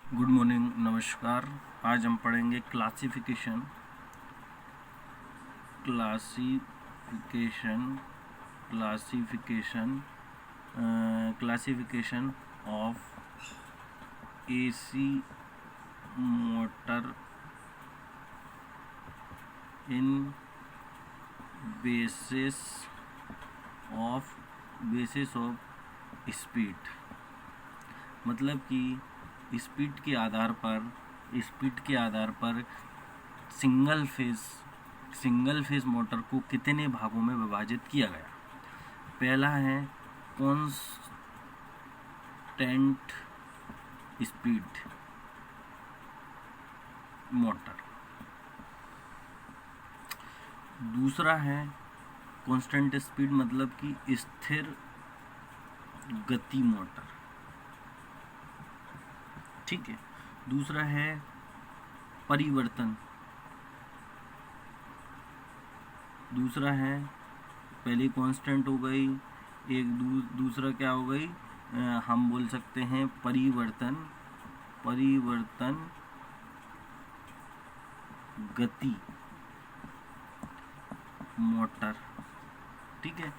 Good morning, नमस्कार। आज हम पढ़ेंगे classification classification classification classification of AC motor in basis of speed. मतलब कि स्पीड के आधार पर सिंगल फेज मोटर को कितने भागों में विभाजित किया गया। पहला है कांस्टेंट स्पीड मोटर। दूसरा है कांस्टेंट स्पीड मतलब कि स्थिर गति मोटर। ठीक है। दूसरा है परिवर्तन। दूसरा है, पहली कांस्टेंट हो गई, एक दूसरा क्या हो गई, हम बोल सकते हैं परिवर्तन गति मोटर। ठीक है।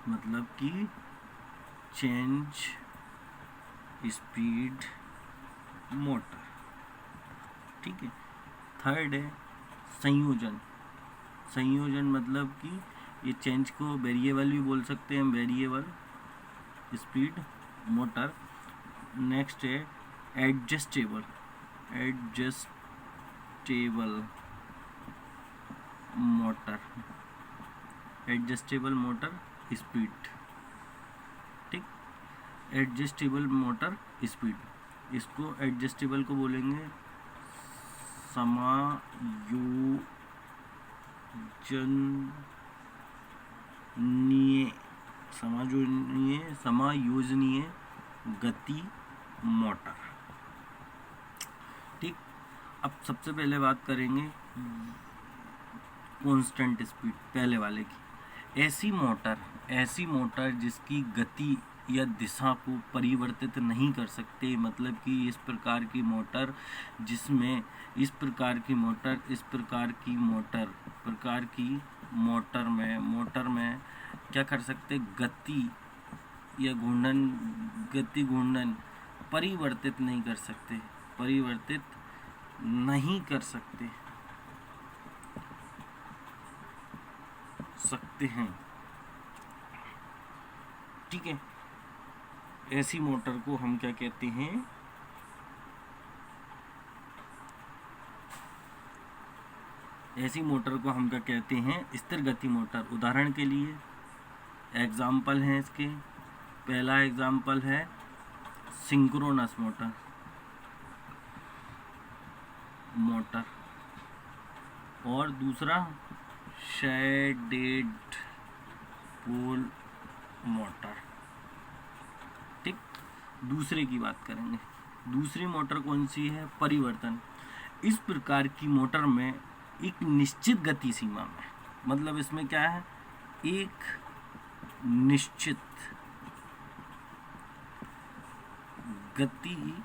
मतलब कि चेंज स्पीड मोटर। ठीक है। थर्ड है संयोजन मतलब कि ये चेंज को वेरिएबल भी बोल सकते हैं, वेरिएबल स्पीड मोटर। नेक्स्ट है एडजस्टेबल मोटर स्पीड। ठीक। एडजस्टेबल मोटर स्पीड, इसको एडजस्टेबल को बोलेंगे समायोजनीय गति मोटर। ठीक। अब सबसे पहले बात करेंगे कांस्टेंट स्पीड, पहले वाले की। ऐसी मोटर जिसकी गति या दिशा को परिवर्तित नहीं कर सकते। मतलब कि इस प्रकार की मोटर में क्या कर सकते, गति या घूर्णन परिवर्तित नहीं कर सकते हैं। ठीक है। ऐसी मोटर को हम क्या कहते हैं, स्थिर गति मोटर। उदाहरण के लिए एग्जाम्पल हैं इसके। पहला एग्जाम्पल है सिंक्रोनस मोटर और दूसरा शेडेड पोल मोटर। ठीक। दूसरे की बात करेंगे। दूसरी मोटर कौन सी है, परिवर्तन। इस प्रकार की मोटर में एक निश्चित गति सीमा में, मतलब इसमें क्या है, एक निश्चित गति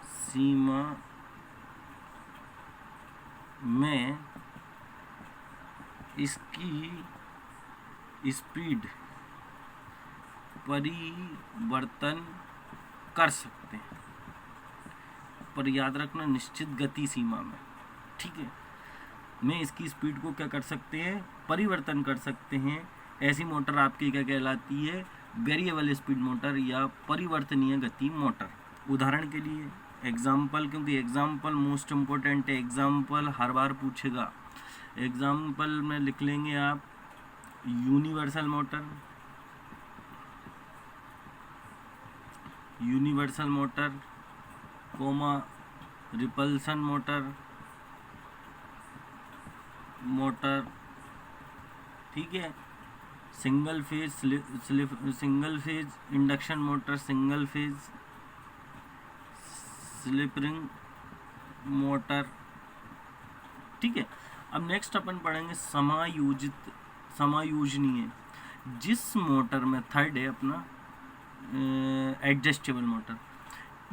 सीमा में इसकी स्पीड परिवर्तन कर सकते हैं। पर याद रखना, निश्चित गति सीमा में। ठीक है। में इसकी स्पीड को क्या कर सकते हैं, परिवर्तन कर सकते हैं। ऐसी मोटर आपकी क्या कहलाती है, वेरिएबल स्पीड मोटर या परिवर्तनीय गति मोटर। उदाहरण के लिए एग्जाम्पल, क्योंकि एग्जाम्पल मोस्ट इम्पोर्टेंट है, एग्जाम्पल हर बार पूछेगा। एग्जाम्पल में लिख लेंगे आप universal motor, comma repulsion motor. ठीक है। Single phase induction motor, single phase slip ring motor. ठीक है। अब नेक्स्ट अपन पढ़ेंगे समायोजनीय। जिस मोटर में, थर्ड है अपना एडजस्टेबल मोटर,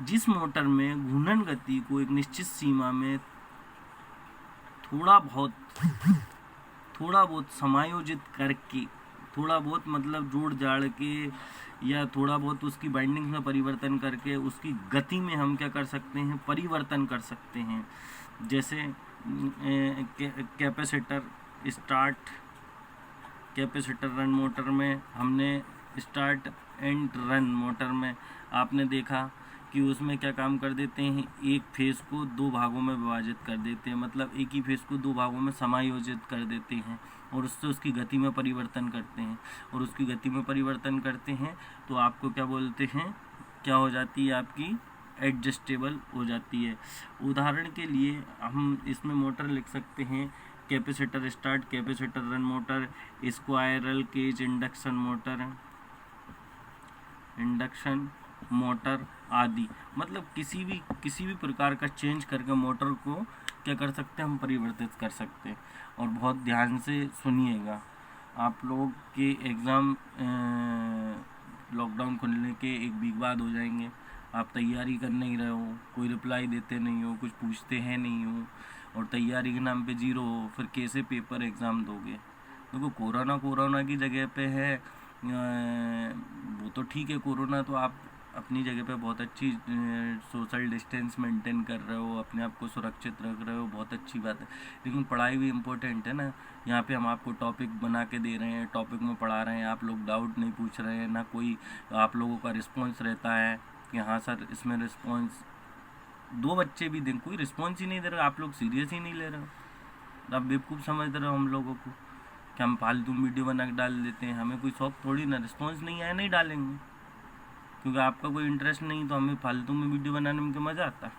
जिस मोटर में घूर्णन गति को एक निश्चित सीमा में थोड़ा बहुत समायोजित करके, थोड़ा बहुत मतलब जोड़ जाड़ के या थोड़ा बहुत उसकी बाइंडिंग्स में परिवर्तन करके उसकी गति में हम क्या कर सकते हैं, परिवर्तन कर सकते हैं। जैसे कैपेसिटर रन मोटर में हमने स्टार्ट एंड रन मोटर में आपने देखा कि उसमें क्या काम कर देते हैं, एक फेस को दो भागों में विभाजित कर देते हैं, मतलब एक ही फेस को दो भागों में समायोजित कर देते हैं और उससे उसकी गति में परिवर्तन करते हैं, और उसकी गति में परिवर्तन करते हैं तो आपको क्या बोलते हैं, क्या हो जाती है, आपकी एडजस्टेबल हो जाती है। उदाहरण के लिए हम इसमें मोटर लिख सकते हैं, capacitor start, capacitor run motor, squirrel cage induction motor आदि। मतलब किसी भी प्रकार का चेंज करके मोटर को क्या कर सकते हैं, हम परिवर्तित कर सकते हैं। और बहुत ध्यान से सुनिएगा, आप लोग के एग्ज़ाम लॉकडाउन खुलने के एक वीक बाद हो जाएंगे, आप तैयारी कर नहीं रहे हो, कोई रिप्लाई देते नहीं हो, कुछ पूछते हैं नहीं हो, और तैयारी के नाम पे जीरो हो, फिर कैसे पेपर एग्ज़ाम दोगे। देखो कोरोना की जगह पे है, वो तो ठीक है, कोरोना तो आप अपनी जगह पे बहुत अच्छी सोशल डिस्टेंस मेंटेन कर रहे हो, अपने आप को सुरक्षित रख रहे हो, बहुत अच्छी बात है, लेकिन पढ़ाई भी इम्पोर्टेंट है ना। यहाँ पे हम आपको टॉपिक बना के दे रहे हैं, टॉपिक में पढ़ा रहे हैं, आप लोग डाउट नहीं पूछ रहे हैं, ना कोई आप लोगों का रिस्पॉन्स रहता है कि हाँ सर इसमें रिस्पॉन्स, दो बच्चे भी दें, कोई रिस्पॉन्स ही नहीं दे रहे, आप लोग सीरियस ही नहीं ले रहे हो, आप बेवकूफ़ समझ रहे हो हम लोगों को कि हम फालतू वीडियो बना के डाल देते हैं। हमें कोई शौक थोड़ी ना, रिस्पॉन्स नहीं आया नहीं डालेंगे, क्योंकि आपका कोई इंटरेस्ट नहीं, तो हमें फालतू में वीडियो बनाने में क्या मज़ा आता है।